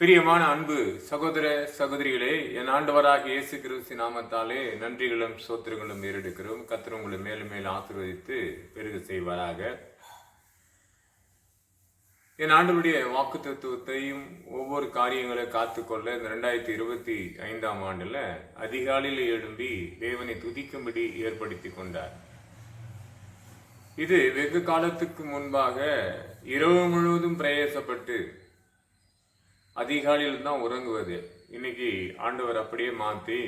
பிரியமான அன்பு சகோதர சகோதரிகளே, என் ஆண்டவராக இயேசு கிறிஸ்து நாமத்தாலே நன்றிகளும் சோத்திரங்களும் ஏறெடுக்கிறோம். கர்த்தர் உங்களை மேலும் மேலும் ஆசீர்வதித்து பெருக செய்வாராக. என் ஆண்டவருடைய வாக்கு தத்துவத்தையும் ஒவ்வொரு காரியங்களை காத்துக்கொள்ள இந்த 2025 ஆண்டுல அதிகாலையில் எழும்பி தேவனை துதிக்கும்படி ஏற்படுத்தி கொண்டார். இது வெகு காலத்துக்கு முன்பாக இரவு முழுவதும் பிரயாசப்பட்டு அதிகாலையில் தான் உறங்குவது. இன்னைக்கு ஆண்டவர் அப்படியே மாற்றி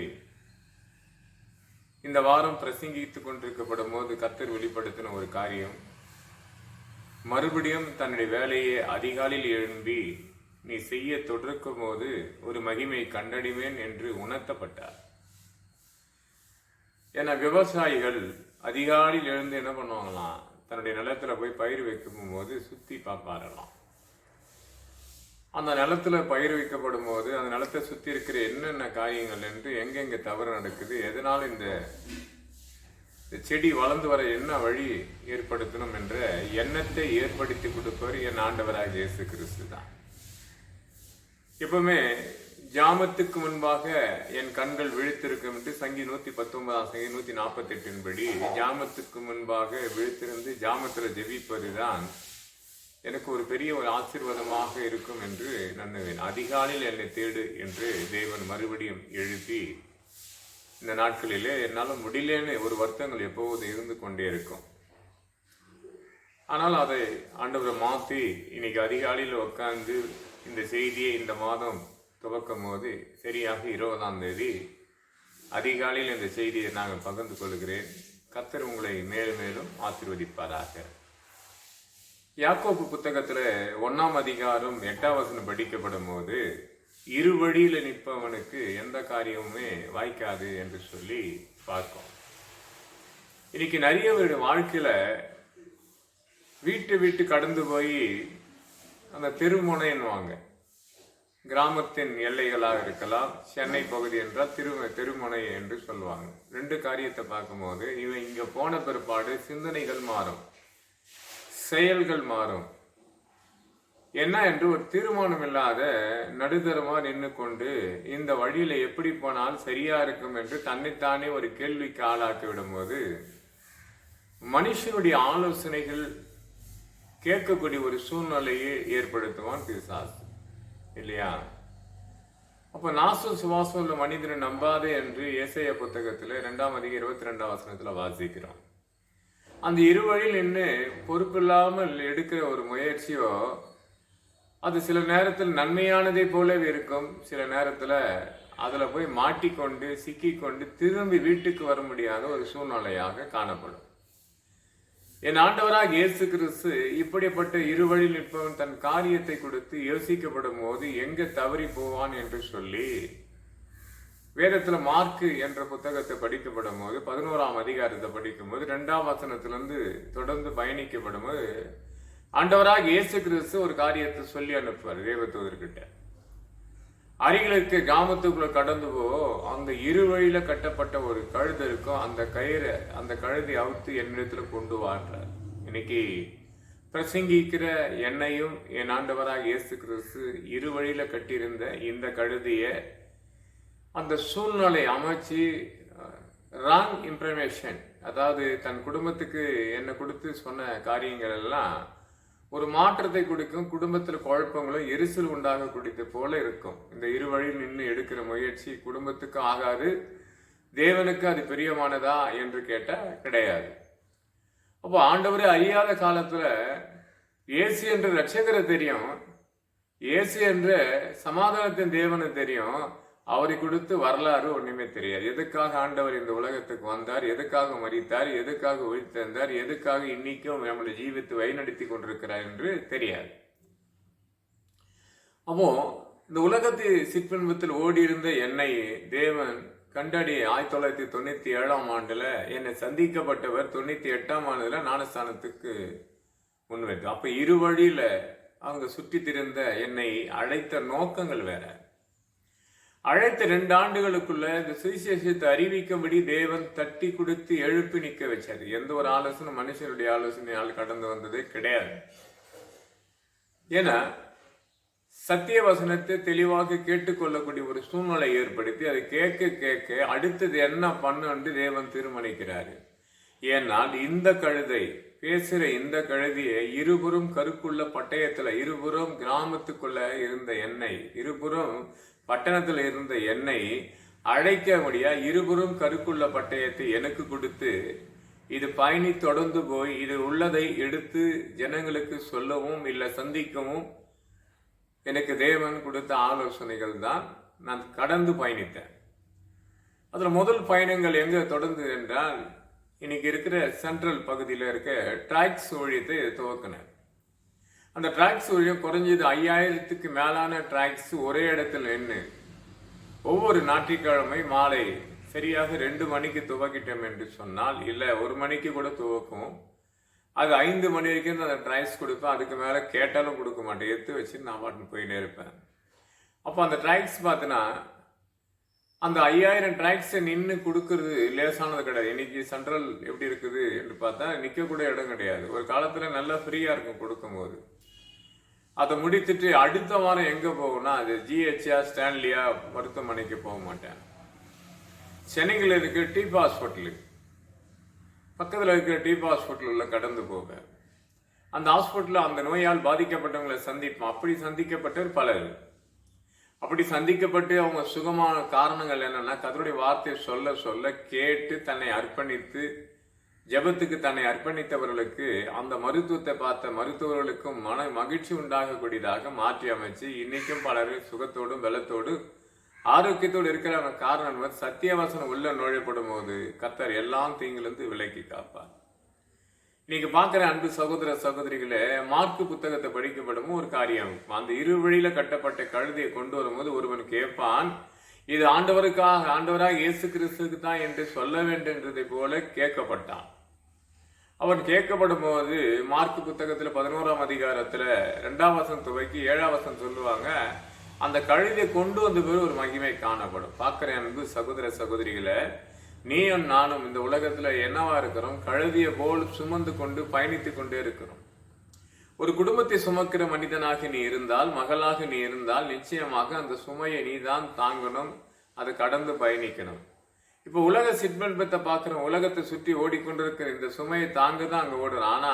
இந்த வாரம் பிரசங்கித்து கொண்டிருக்கப்படும் போது கர்த்தர் வெளிப்படுத்தின ஒரு காரியம், மறுபடியும் தன்னுடைய வேலையை அதிகாலையில் எழும்பி நீ செய்ய தொடர்க்கும் போது ஒரு மகிமை கண்டடிவேன் என்று உணர்த்தப்பட்டார். ஏன்னா விவசாயிகள் அதிகாலையில் எழுந்து என்ன பண்ணுவாங்களாம், தன்னுடைய நிலத்துல போய் பயிர் வைக்கும் போது சுத்தி பார்ப்பாரலாம். அந்த நிலத்துல பயிர் வைக்கப்படும் போது அந்த நிலத்தை சுத்தி இருக்கிற என்னென்ன காரியங்கள் என்று எங்கெங்க தவறு நடக்குது, எதனால இந்த செடி வளர்ந்து வர என்ன வழி ஏற்படுத்தணும் என்ற எண்ணத்தை ஏற்படுத்தி கொடுப்பவர் என் ஆண்டவராக இயேசு கிறிஸ்து தான். எப்பவுமே ஜாமத்துக்கு முன்பாக என் கண்கள் விழித்திருக்கும் என்று சங்கி 119 சங்கி 148 படி ஜாமத்துக்கு முன்பாக விழித்திருந்து ஜாமத்துல ஜெபிப்பதுதான் எனக்கு ஒரு பெரிய ஒரு ஆசீர்வாதமாக இருக்கும் என்று நம்புவேன். அதிகாலையில் என்னை தேடு என்று தேவன் மறுபடியும் எழுப்பி இந்த நாட்களிலே என்னால் முடியலன்னு ஒரு வருத்தங்கள் எப்போது இருந்து கொண்டே இருக்கும். ஆனால் அதை ஆண்டவரை மாற்றி இன்னைக்கு அதிகாலையில் உட்கார்ந்து இந்த செய்தியை இந்த மாதம் துவக்கும் போது சரியாக 20ஆம் தேதி அதிகாலையில் இந்த செய்தியை நாங்கள் பகிர்ந்து கொள்கிறேன். கர்த்தர் உங்களை மேலும் மேலும் ஆசீர்வதிப்பாராக. யாக்கோபு புத்தகத்துல 1ஆம் அதிகாரம் 8ஆம் வசனம் படிக்கப்படும் போது இரு வழியில நிற்பவனுக்கு எந்த காரியமுமே வாய்க்காது என்று சொல்லி பார்க்கும். இன்னைக்கு நிறைய பேருடைய வாழ்க்கையில வீட்டு கடந்து போய் அந்த தெருமுனைன்னுவாங்க, கிராமத்தின் எல்லைகளாக இருக்கலாம், சென்னை பகுதி என்றால் தெருமுனை என்று சொல்லுவாங்க. ரெண்டு காரியத்தை பார்க்கும்போது இவன் இங்க போன பிற்பாடு சிந்தனைகள் மாறும், செயல்கள் மாறும். என்ன என்று ஒரு தீர்மானம் இல்லாத நடுத்தரமா நின்று கொண்டு இந்த வழியில எப்படி போனால் சரியா இருக்கும் என்று தன்னைத்தானே ஒரு கேள்விக்கு ஆளாக்கி விடும் போது மனுஷனுடைய ஆலோசனைகள் கேட்கக்கூடிய ஒரு சூழ்நிலையை ஏற்படுத்துவான் பிசாசு, இல்லையா? அப்ப நாசும் சுவாசம் உள்ள மனிதனை நம்பாதே என்று ஏசாயா புத்தகத்துல 2ஆம் அதிகாரம் 22ஆம் வசனத்துல வாசிக்கிறோம். அந்த இரு வழியில் நின்று பொறுப்பில்லாமல் எடுக்கிற ஒரு முயற்சியோ அது சில நேரத்தில் நன்மையானதை போலவே இருக்கும், சில நேரத்துல அதுல போய் மாட்டிக்கொண்டு சிக்கிக்கொண்டு திரும்பி வீட்டுக்கு வர முடியாத ஒரு சூழ்நிலையாக காணப்படும். என் ஆண்டவராக இயேசு கிறிஸ்து இப்படிப்பட்ட இரு வழி நிற்பவன் தன் காரியத்தை கொடுத்து யோசிக்கப்படும் போது எங்க தவறி போவான் என்று சொல்லி வேதத்துல மார்க்கு என்ற புத்தகத்தை படிக்கப்படும் போது 11ஆம் அதிகாரத்தை படிக்கும் போது 2ஆம் வசனத்திலிருந்து தொடர்ந்து பயணிக்கப்படும் போது ஆண்டவராக இயேசு கிறிஸ்து ஒரு காரியத்தை சொல்லி அனுப்புவார் தேவதூதர்கிட்ட. அருகில் இருக்க கிராமத்துக்குள்ள கடந்து போ, அந்த இரு வழியில கட்டப்பட்ட ஒரு கழுது இருக்கும், அந்த கயிறை அந்த கழுதை அவுத்து என்னிடத்துல கொண்டு வான்றார். இன்னைக்கு பிரசங்கிக்கிற என்னையும் என் ஆண்டவராக இயேசு கிறிஸ்து இரு வழியில கட்டியிருந்த இந்த கழுதைய அந்த சூழ்நிலை அமைச்சு ராங் இன்ஃபர்மேஷன், அதாவது தன் குடும்பத்துக்கு என்ன கொடுத்து சொன்ன காரியங்கள் எல்லாம் ஒரு மாற்றத்தை கொடுக்கும், குடும்பத்தில் குழப்பங்களும் எரிசல் உண்டாக குடித்த போல இருக்கும். இந்த இரு வழியில் நின்று எடுக்கிற முயற்சி குடும்பத்துக்கு ஆகாது, தேவனுக்கு அது பிரியமானதா என்று கேட்டா கிடையாது. அப்போ ஆண்டவரே அறியாத காலத்துல இயேசு என்ற ரட்சகரை தெரியும், இயேசு என்ற சமாதானத்தின் தேவனை தெரியும், அவரை கொடுத்து வரலாறு ஒண்ணுமே தெரியாது. எதுக்காக ஆண்டவர் இந்த உலகத்துக்கு வந்தார், எதுக்காக மரித்தார், எதுக்காக உயிர்த்தெழுந்தார், எதுக்காக இன்னைக்கும் நம்மளை ஜீவித்து வழிநடத்தி கொண்டிருக்கிறார் என்று தெரியாது. அப்போ இந்த உலகத்து சிற்றின்பத்தில் ஓடி இருந்த என்னை தேவன் கண்டடி 1997ஆம் ஆண்டுல என்னை சந்திக்கப்பட்டவர் 98ஆம் ஆண்டுல ஞானஸ்தானத்துக்கு முன்வைத்து, அப்ப இரு வழியில அவங்க சுற்றி திரிந்த என்னை அழைத்த நோக்கங்கள் வேற. அழைத்த 2 ஆண்டுகளுக்குள்ள இந்த சுவிசேஷத்தை அறிவிக்கும்படி தேவன் தட்டி கொடுத்து எழுப்பி நிற்க வச்சாரு. எந்த ஒரு ஆலோசனை மனுஷனுடைய ஆலோசனையால் கடந்து வந்ததே கிடையாது. ஏன்னா சத்திய வசனத்தை தெளிவாக கேட்டுக்கொள்ளக்கூடிய ஒரு சூழ்நிலை ஏற்படுத்தி அதை கேட்க கேட்க அடுத்தது என்ன பண்ணு என்று தேவன் தீர்மானிக்கிறாரு. ஏன்னால் இந்த கழுதை பேசுற இந்த கழுதியை இருபுறம் கருக்குள்ள பட்டயத்துல, இருபுறம் கிராமத்துக்குள்ள இருந்த எண்ணெய், இருபுறம் பட்டணத்துல இருந்த எண்ணெய் அழைக்க முடியா இருபுறம் கருக்குள்ள பட்டயத்தை எனக்கு கொடுத்து இது பயணி தொடர்ந்து போய் இது உள்ளதை எடுத்து ஜனங்களுக்கு சொல்லவும் இல்லை சந்திக்கவும் எனக்கு தேவன் கொடுத்த ஆலோசனைகள் தான் நான் கடந்து பயணித்தேன். அதுல முதல் பயணங்கள் எங்க தொடர்ந்து என்றால், இன்னைக்கு இருக்கிற சென்ட்ரல் பகுதியில் இருக்க டிராக்ஸ் ஊழியத்தை துவக்கினேன். அந்த டிராக்ஸ் ஊழியம் குறைஞ்சது 5000க்கு மேலான டிராக்ஸ் ஒரே இடத்துல நின்று ஒவ்வொரு ஞாயிற்றுக்கிழமை மாலை சரியாக 2 மணிக்கு துவக்கிட்டோம் என்று சொன்னால், இல்லை 1 மணிக்கு கூட துவக்கும். அது 5 மணி வரைக்கும் அந்த டிராக்ஸ் கொடுப்பேன். அதுக்கு மேலே கேட்டாலும் கொடுக்க மாட்டேன். எடுத்து வச்சு நான் பாட்டுன்னு போயிட்டே இருப்பேன். அப்போ அந்த டிராக்ஸ் பார்த்தீங்கன்னா அந்த 5000 டிராக்ஸை நின்று கொடுக்கறது லேசானது கிடையாது. இன்னைக்கு சென்ட்ரல் எப்படி இருக்குது என்று பார்த்தா நிற்கக்கூட இடம் கிடையாது. ஒரு காலத்தில் நல்லா ஃப்ரீயாக இருக்கும் கொடுக்கும்போது. அதை முடித்துட்டு அடுத்த வாரம் எங்கே போகும்னா அது ஜிஹெச்ஆ ஸ்டான்லியா மருத்துவமனைக்கு போக மாட்டேன். சென்னையில் இருக்க டீப் ஹாஸ்பிட்டலுக்கு பக்கத்தில் இருக்கிற டீப் ஹாஸ்பிட்டலில் கடந்து போவேன். அந்த ஹாஸ்பிட்டலில் அந்த நோயால் பாதிக்கப்பட்டவங்களை சந்திப்போம். அப்படி சந்திக்கப்பட்டவர் பலர். அப்படி சந்திக்கப்பட்டு அவங்க சுகமான காரணங்கள் என்னன்னா, கர்த்தருடைய வார்த்தையை சொல்ல சொல்ல கேட்டு தன்னை அர்ப்பணித்து ஜெபத்துக்கு தன்னை அர்ப்பணித்தவர்களுக்கு அந்த மருத்துவத்தை பார்த்த மருத்துவர்களுக்கும் மன மகிழ்ச்சி உண்டாகக்கூடியதாக மாற்றி அமைச்சு இன்னைக்கும் பலர் சுகத்தோடும் பலத்தோடு ஆரோக்கியத்தோடு இருக்கிற காரணம் சத்தியவசனம் உள்ள நுழைப்படும் போது கர்த்தர் எல்லாம் தீங்கிலிருந்து விலக்கி காப்பார். இன்னைக்கு பார்க்குற அன்பு சகோதர சகோதரிகளே, மார்க்கு புத்தகத்தை படிக்கப்படும் ஒரு காரியம். அந்த இருவழியில கட்டப்பட்ட கழுதையை கொண்டு வரும்போது ஒருவன் கேட்பான், இது ஆண்டவராக இயேசு கிறிஸ்துக்கு தான் என்று சொல்ல வேண்டும் என்றதை போல கேட்கப்பட்டான். அவன் கேட்கப்படும் போது மார்க்கு புத்தகத்துல 11ஆம் அதிகாரத்துல 2ஆம் வசனம் துவக்கி 7ஆம் வசனம் சொல்லுவாங்க, அந்த கழுதையை கொண்டு வந்த பிறகு ஒரு மகிமை காணப்படும். பார்க்கிற அன்பு சகோதர சகோதரிகளை, நீயும் நானும் இந்த உலகத்துல என்னவா இருக்கிறோம்? கழுதியை போல் சுமந்து கொண்டு பயணித்து கொண்டே இருக்கிறோம். ஒரு குடும்பத்தை சுமக்கிற மனிதனாக நீ இருந்தால், மகளாக நீ இருந்தால், நிச்சயமாக அந்த சுமையை நீ தான் தாங்கணும், அதை கடந்து பயணிக்கணும். இப்போ உலக சிட்பத்தை பார்க்குறோம், உலகத்தை சுற்றி ஓடிக்கொண்டிருக்கிற இந்த சுமையை தாங்க தான் அங்கே ஓடுறோம். ஆனா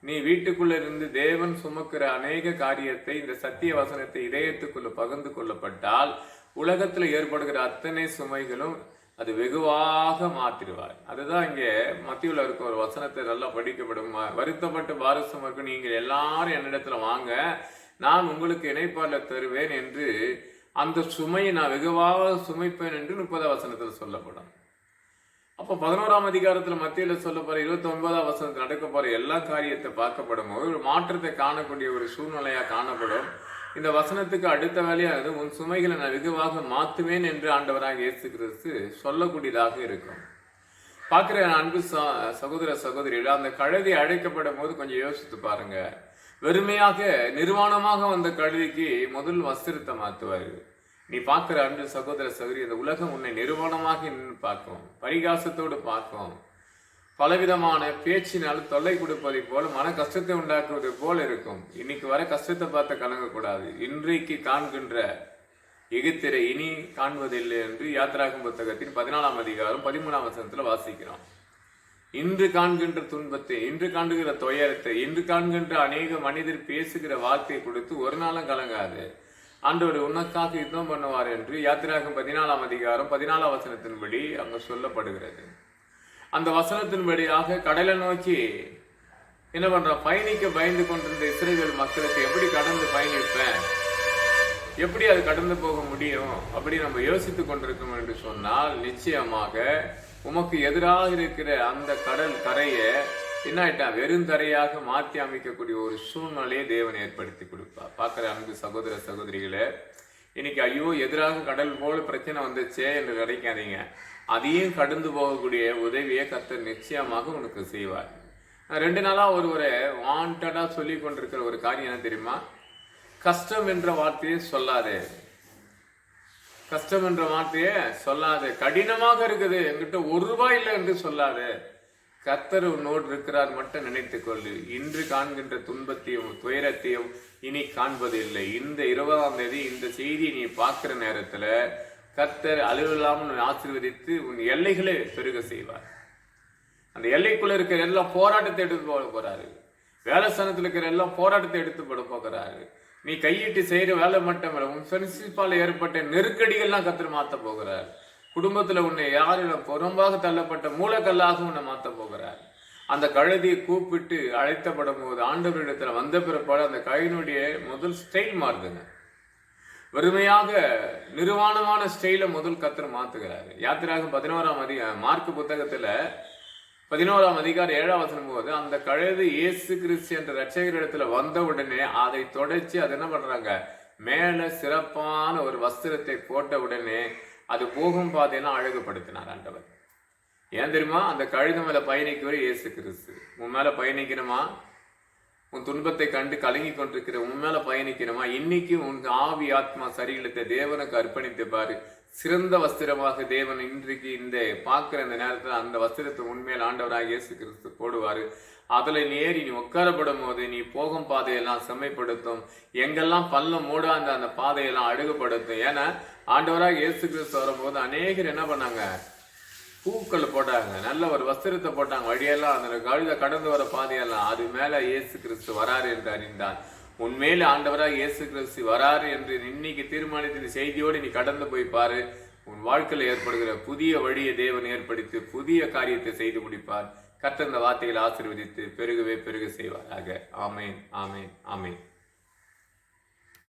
நீ வீட்டுக்குள்ள இருந்து தேவன் சுமக்கிற அநேக காரியத்தை, இந்த சத்திய வசனத்தை இதயத்துக்குள்ள பகிர்ந்து கொள்ளப்பட்டால் உலகத்துல ஏற்படுகிற அத்தனை சுமைகளும் அது வெகுவாக மாற்றிடுவார். அதுதான் இங்கே மத்தியில் இருக்க ஒரு வசனத்தை நல்லா படிக்கப்படும். வருத்தப்பட்டு பாரசமருக்கு நீங்கள் எல்லாரும் என்னிடத்துல வாங்க, நான் உங்களுக்கு இணைப்பாளர் தருவேன் என்று, அந்த சுமையை நான் வெகுவாக சுமைப்பேன் என்று 30ஆம் வசனத்தில் சொல்லப்படும். அப்போ 11ஆம் அதிகாரத்துல மத்தியில சொல்ல போற 29ஆம் வசனத்தில் நடக்க போற எல்லா காரியத்தை பார்க்கப்படும் போது ஒரு மாற்றத்தை காணக்கூடிய ஒரு சூழ்நிலையா காணப்படும். இந்த வசனத்துக்கு அடுத்த வேலையாக உன் சுமைகளை நான் வெகுவாக மாற்றுவேன் என்று ஆண்டவராக இயேசு கிறிஸ்து சொல்லக்கூடியதாக இருக்கும். பார்க்கிற அன்பு சகோதர சகோதரிகள், அந்த கழுதை அழைக்கப்படும் போது கொஞ்சம் யோசித்து பாருங்க. வெறுமையாக நிர்வாணமாக வந்த கழுதைக்கு முதல் வஸ்திரத்தை மாற்றுவாரு. நீ பார்க்கிற அன்பு சகோதர சகோதரி, இந்த உலகம் உன்னை நிர்வாணமாக நின்று பார்க்கும், பரிகாசத்தோடு பார்க்கும், பலவிதமான பேச்சினால் தொல்லை கொடுப்பதை போல மன கஷ்டத்தை உண்டாக்குவது போல இருக்கும். இன்னைக்கு வர கஷ்டத்தை பார்த்து கலங்கக்கூடாது. இன்றைக்கு காண்கின்ற எகிப்திரை இனி காண்பதில்லை என்று யாத்திராகும் புத்தகத்தின் 14ஆம் அதிகாரம் 13ஆம் வசனத்துல வாசிக்கிறோம். இன்று காண்கின்ற துன்பத்தை, இன்று காண்கிற துயரத்தை, இன்று காண்கின்ற அநேக மனிதர் பேசுகிற வார்த்தையை கொடுத்து ஒரு நாளும் கலங்காது. ஆண்டவர் உனக்காக யுத்தம் பண்ணுவார் என்று யாத்திராகும் 14ஆம் அதிகாரம் 14ஆம் வசனத்தின்படி அங்க சொல்லப்படுகிறது. அந்த வசனத்தின்படியாக கடலை நோக்கி என்ன பண்ற, பயணிக்க பயந்து கொண்டிருந்த இஸ்ரவேல் மக்களுக்கு எப்படி கடந்து பயணிப்பேன், எப்படி அது கடந்து போக முடியும் அப்படி நம்ம யோசித்து கொண்டிருக்கோம் என்று சொன்னால், நிச்சயமாக உமக்கு எதிராக இருக்கிற அந்த கடல் கரையை என்னாயிட்டா வெறுந்தரையாக மாற்றி அமைக்கக்கூடிய ஒரு சூழ்நிலையை தேவன் ஏற்படுத்தி கொடுப்பார். பார்க்கிற அன்பு சகோதர சகோதரிகளே, இன்னைக்கு ஐயோ எதிராக கடல் போல பிரச்சனை வந்துச்சே என்று நினைக்காதீங்க. அதையும் கடந்து போகக்கூடிய உதவியை கர்த்தர் நிச்சயமாக உனக்கு செய்வார். 2 நாளா ஒருவரை வாண்டடா சொல்லி கொண்டிருக்கிற ஒரு காரியம் என்ன தெரியுமா? கஷ்டம் என்ற வார்த்தையை சொல்லாதே, கஷ்டம் என்ற வார்த்தையை சொல்லாதே. கடினமாக இருக்குது, என்கிட்ட 1 ரூபாய் இல்லை என்று சொல்லாதே. கர்த்தர் உன்னோடு இருக்கிறார் மட்டும் நினைத்துக் கொள்ளு. இன்று காண்கின்ற துன்பத்தையும் துயரத்தையும் இனி காண்பதில்லை. இந்த 20ஆம் தேதி இந்த செய்தியை நீ பார்க்கிற நேரத்துல கர்த்தர் அலுவலாமல் ஆசீர்வதித்து உன் எல்லைகளை பெருக செய்வார். அந்த எல்லைக்குள்ள இருக்கிற எல்லாம் போராட்டத்தை எடுத்து போட போறாரு. வேலை ஸ்தானத்தில் இருக்கிற எல்லாம் போராட்டத்தை எடுத்து போட போகிறாரு. நீ கையிட்டு செய்யற வேலை மட்டும் இல்லை, உன் ஃப்ரெண்ட்ஷிப்பால ஏற்பட்ட நெருக்கடிகள்லாம் கர்த்தர் மாத்த போகிறார். குடும்பத்துல உன்னை யாரிடம் புறம்பாக தள்ளப்பட்ட மூலக்கல்லாக உன்னை மாத்த போகிறார். அந்த கழுதியை கூப்பிட்டு அழைத்தப்படும் போது ஆண்டவரிடத்துல வந்த பிறப்பாடு அந்த கழுதினுடைய முதல் ஸ்டைல் மாறுதுங்க. வெறுமையாக நிர்வாணமான ஸ்டைல முதல் கர்த்தர் மாத்துகிறாரு. யாத்திராக 11ஆம் மார்க் புத்தகத்துல 11ஆம் அதிகாரம் 7ஆம் வசனம் போது அந்த கழுது இயேசு கிறிஸ்து என்ற இரட்சகர் இடத்துல வந்த உடனே அதை தொடர்ச்சி அது என்ன பண்றாங்க, மேல சிறப்பான ஒரு வஸ்திரத்தை போட்ட உடனே அது போகும் பாதையெல்லாம் அழகுபடுத்தினார் ஆண்டவர். ஏன் தெரியுமா? அந்த கழுது மேல பயணிக்கவர் இயேசு கிறிஸ்து. உன் மேல பயணிக்கணுமா? உன் துன்பத்தை கண்டு கலங்கி கொண்டிருக்கிற உன் மேல பயணிக்கணுமா? இன்னைக்கு உனக்கு ஆவி ஆத்மா சரியில்லத்தை தேவனுக்கு அர்ப்பணித்து பாரு. சிறந்த வஸ்திரமாக தேவன் இன்றைக்கு இந்த பார்க்கிற இந்த நேரத்துல அந்த வஸ்திரத்தை உண்மையில் ஆண்டவராக இயேசு கிறிஸ்து போடுவாரு. அதுல ஏறி நீ உட்காரப்படும் போது நீ போகும் பாதையெல்லாம் செம்மைப்படுத்தும். எங்கெல்லாம் பள்ளம் மூடாந்த அந்த பாதையெல்லாம் அழகுபடுத்தும். ஏன்னா ஆண்டவராக இயேசு கிறிஸ்து வரும்போது அநேகர் என்ன பண்ணாங்க, பூக்கள் போட்டாங்க, நல்ல ஒரு வஸ்திரத்தை போட்டாங்க. வழியெல்லாம் அந்த கழுத கடந்து வர பாதையெல்லாம் அது மேல இயேசு கிறிஸ்து வராரு என்று அறிந்தான். உன்மேல ஆண்டவராக இயேசு கிறிஸ்து வராரு என்று இன்னைக்கு தீர்மானித்த இந்த செய்தியோடு நீ கடந்து போய் பாரு. உன் வாழ்க்கையில் ஏற்படுகிற புதிய வழியை தேவன் ஏற்படுத்தி புதிய காரியத்தை செய்து முடிப்பார். கர்த்தர் இந்த வார்த்தைகளை ஆசீர்வதித்து பெருகவே பெருக செய்வாராக. ஆமேன், ஆமேன், ஆமேன்.